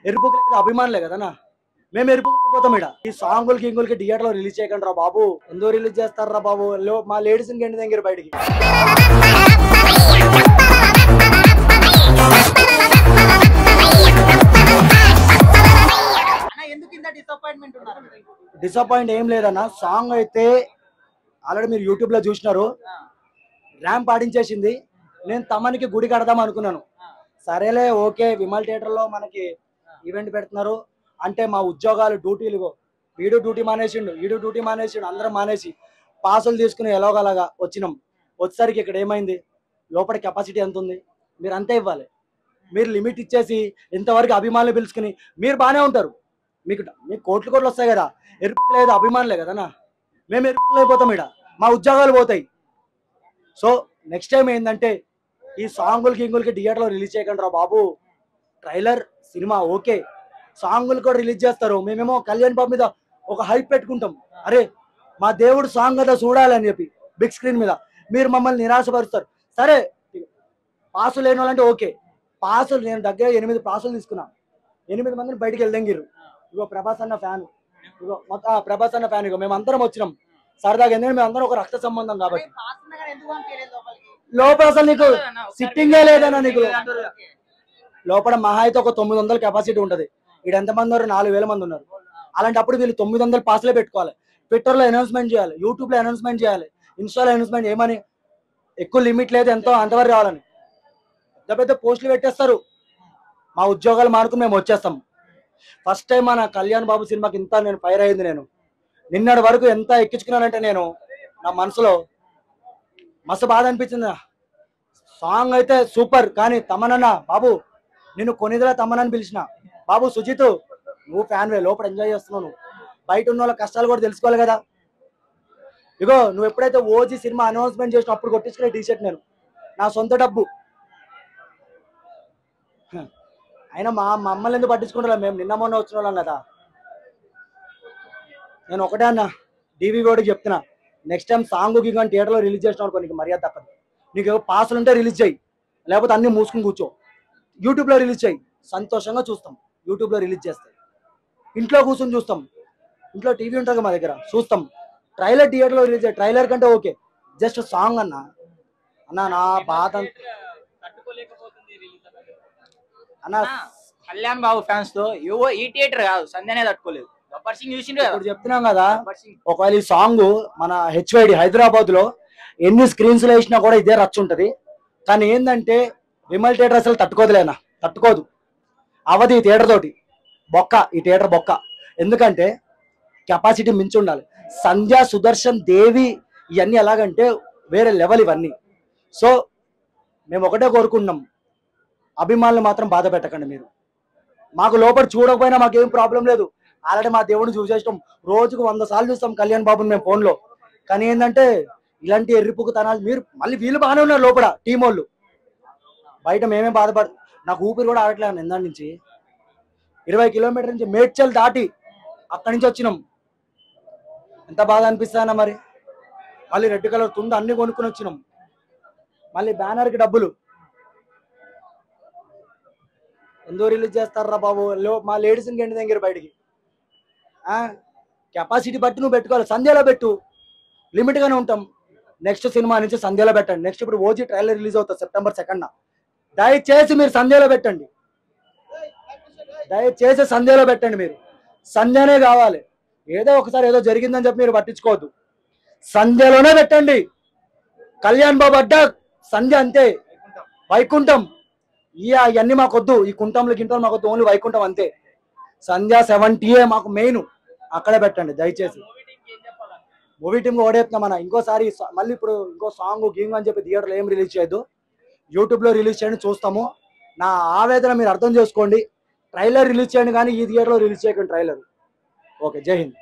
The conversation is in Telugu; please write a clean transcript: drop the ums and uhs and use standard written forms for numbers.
ఎరుపుకి అభిమానులే కదనా, మేము ఎరుపుకుపోతాం. ఇక్కడ ఈ సాంగులకి ఇంగులకి థియేటర్ లో రిలీజ్ చేయకండి రా బాబు. ఎందుకు రిలీజ్ చేస్తారా బాబు? మా లేడీస్ ఇంకెంటి దగ్గర బయటికి డిసప్పాయింట్ ఏం లేదన్న. సాంగ్ అయితే ఆల్రెడీ మీరు యూట్యూబ్ లో చూసినారు, ర్యాంప్ ఆడించేసింది. నేను తమనికి గుడి కడదాం అనుకున్నాను. సరేలే ఓకే, విమల్ థియేటర్ లో మనకి ఈవెంట్ పెడుతున్నారు అంటే మా ఉద్యోగాలు డ్యూటీలు, వీడు డ్యూటీ మానేసిండు, వీడు డ్యూటీ మానేసిండు, అందరం మానేసి పాసులు తీసుకుని ఎలాగలాగా వచ్చినాం. వచ్చేసరికి ఇక్కడ ఏమైంది, లోపల కెపాసిటీ ఎంత ఉంది మీరు అంతే ఇవ్వాలి. మీరు లిమిట్ ఇచ్చేసి ఇంతవరకు అభిమానులు పిలుచుకుని మీరు బాగానే ఉంటారు, మీకు కోట్లు కోట్లు వస్తాయి కదా, ఎరుపు లేదు అభిమానులే కదనా, మేము ఎరుపులు అయిపోతాం. ఇక్కడ మా ఉద్యోగాలు పోతాయి. సో నెక్స్ట్ టైం ఏంటంటే ఈ సాంగులకి ఇంగులకి థియేటర్లో రిలీజ్ చేయకండి రా బాబు. ట్రైలర్ సినిమా ఓకే, సాంగులు కూడా రిలీజ్ చేస్తారు. మేమేమో కళ్యాణ్ బాబు మీద ఒక హైప్ పెట్టుకుంటాం, అరే మా దేవుడు సాంగ్ కదా చూడాలని చెప్పి బిగ్ స్క్రీన్ మీద. మీరు మమ్మల్ని నిరాశపరుస్తారు. సరే పాసులు లేని వాళ్ళంటే ఓకే, పాసులు నేను దగ్గర 8 పాసులు తీసుకున్నా, 8 మందిని బయటికి వెళ్దాంగిరు. ఇగో ప్రభాస్ అన్న ఫ్యాన్, ఇగో మొత్తం ప్రభాస్ అన్న ఫ్యాన్, ఇగో మేము అందరం వచ్చినాం సరదాగా. ఎందుకంటే మేము అందరం ఒక రక్త సంబంధం కాబట్టి. లోపల అసలు నీకు సిట్టింగే లేదన్నా, నీకు లోపల మహా అయితే ఒక 900 కెపాసిటీ ఉంటది. ఇక్కడ ఎంతమంది ఉన్నారు, 4000 మంది ఉన్నారు. అలాంటప్పుడు వీళ్ళు 900 పాసులే పెట్టుకోవాలి. ట్విట్టర్ లో అనౌన్స్మెంట్ చేయాలి, యూట్యూబ్ లో అనౌన్స్మెంట్ చేయాలి, ఇన్స్టాలో అనౌన్స్మెంట్ ఏమని, ఎక్కువ లిమిట్ లేదు ఎంతో అంతవరకు రావాలని పెద్ద పెద్ద పోస్టులు పెట్టేస్తారు. మా ఉద్యోగాలు మానుకుని మేము వచ్చేస్తాం. ఫస్ట్ టైం మన కళ్యాణ్ బాబు సినిమాకి ఇంత నేను ఫైర్ అయింది. నేను నిన్నటి వరకు ఎంత ఎక్కించుకున్నానంటే నేను నా మనసులో మస్తు బాధ అనిపించింది. సాంగ్ అయితే సూపర్, కానీ తమనన్న బాబు నిన్ను కొనిదిలా తమనని పిలిచిన బాబు. సుజిత్ నువ్వు ఫ్యాన్ వే, లోపల ఎంజాయ్ చేస్తున్నావు, బయట ఉన్న వాళ్ళ కష్టాలు కూడా తెలుసుకోవాలి కదా. ఇగో నువ్వు ఎప్పుడైతే ఓజీ సినిమా అనౌన్స్మెంట్ చేసినా అప్పుడు కొట్టించుకునే టీషర్ట్ నేను, నా సొంత డబ్బు. అయినా మా అమ్మల్ని ఎందుకు పట్టించుకుంటా, మేము నిన్న మొన్న వచ్చిన వాళ్ళం కదా. నేను ఒకటే అన్న డీవీ కూడా చెప్తున్నా, నెక్స్ట్ టైం సాంగ్ కానీ థియేటర్లో రిలీజ్ చేసిన అనుకో నీకు మర్యాద తప్పదు. నీకు పాసులు ఉంటే రిలీజ్ చేయి, లేకపోతే అన్ని మూసుకుని కూర్చో. యూట్యూబ్లో రిలీజ్ చేయి, సంతోషంగా చూస్తాం. యూట్యూబ్లో రిలీజ్ చేస్తాయి, ఇంట్లో కూర్చొని చూస్తాం. ఇంట్లో టీవీ ఉంటుంది మా దగ్గర, చూస్తాం. ట్రైలర్ థియేటర్లో రిలీజ్ అయ్యి ట్రైలర్ కంటే ఓకే, జస్ట్ సాంగ్ అన్న. నా బాధ అన్న, కళ్యాణ్ బాబు ఫ్యాన్స్ తో ఈ థియేటర్ కాదు సంధ్యనే తట్టుకోలేదు. ఇప్పుడు చెప్తున్నాం కదా, ఒకవేళ ఈ సాంగ్ మన హెచ్వైడి హైదరాబాద్ లో ఎన్ని స్క్రీన్స్ లో వేసినా కూడా ఇదే రచ్చ ఉంటది. కానీ ఏంటంటే విమల్ థియేటర్ అసలు తట్టుకోదులేనా, తట్టుకోదు. అవధి ఈ థియేటర్ తోటి బొక్క, ఈ థియేటర్ బొక్క. ఎందుకంటే కెపాసిటీ మించి ఉండాలి. సంధ్య, సుదర్శన్, దేవి ఇవన్నీ ఎలాగంటే వేరే లెవెల్ ఇవన్నీ. సో మేము ఒకటే కోరుకుంటున్నాం, అభిమానులు మాత్రం బాధ పెట్టకండి. మీరు మాకు లోపల చూడకపోయినా మాకేం ప్రాబ్లం లేదు. ఆల్రెడీ మా దేవుడిని చూసేస్తాం, రోజుకు 100 సార్లు చూస్తాం కళ్యాణ్ బాబుని మేము ఫోన్లో. కానీ ఏంటంటే ఇలాంటి ఎర్రిపుకుతనాలు మీరు మళ్ళీ వీళ్ళు బాగానే ఉన్నారు లోపల టీం వాళ్ళు, బయట మేమే బాధపడ. నాకు ఊపిరి కూడా ఆడట్లేదు నిన్న నుంచి. 20 కిలోమీటర్ నుంచి మేడ్చల్ దాటి అక్కడి నుంచి వచ్చినాం. ఎంత బాధ అనిపిస్తాయన్నా మరి. మళ్ళీ రెడ్ కలర్ తుండ అన్ని కొనుక్కొని వచ్చినాం, మళ్ళీ బ్యానర్కి డబ్బులు. ఎందుకు రిలీజ్ చేస్తారా బాబు? మా లేడీస్ ఇంకెంటి దగ్గర బయటికి కెపాసిటీ బట్టి నువ్వు పెట్టుకోవాలి. సంధ్యలో పెట్టు, లిమిట్గానే ఉంటాం. నెక్స్ట్ సినిమా నుంచి సంధ్యలో పెట్టండి. నెక్స్ట్ ఇప్పుడు ఓజీ ట్రైలర్ రిలీజ్ అవుతుంది సెప్టెంబర్ 2న. దయచేసి మీరు సంధ్యలో పెట్టండి, దయచేసి సంధ్యలో పెట్టండి. మీరు సంధ్యనే కావాలి. ఏదో ఒకసారి ఏదో జరిగిందని చెప్పి మీరు పట్టించుకోవద్దు, సంధ్యలోనే పెట్టండి. కళ్యాణ్ బాబు అడ్డా సంధ్య అంతే, వైకుంఠం. ఇవన్నీ మాకొద్దు, ఈ కుంటంలు గింటలు మాకొద్దు, ఓన్లీ వైకుంఠం అంతే. సంధ్య 70 మాకు మెయిన్, అక్కడే పెట్టండి దయచేసి. మూవీ టీమ్ ఓడేస్తున్నాం మన. ఇంకోసారి మళ్ళీ ఇప్పుడు ఇంకో సాంగ్ గీంగ్ అని చెప్పి థియేటర్లో ఏం రిలీజ్ చేయొద్దు, యూట్యూబ్లో రిలీజ్ చేయండి, చూస్తాము. నా ఆవేదన మీరు అర్థం చేసుకోండి. ట్రైలర్ రిలీజ్ చేయండి కానీ ఈ థియేటర్లో రిలీజ్ చేయకండి ట్రైలర్. ఓకే, జై హింద్.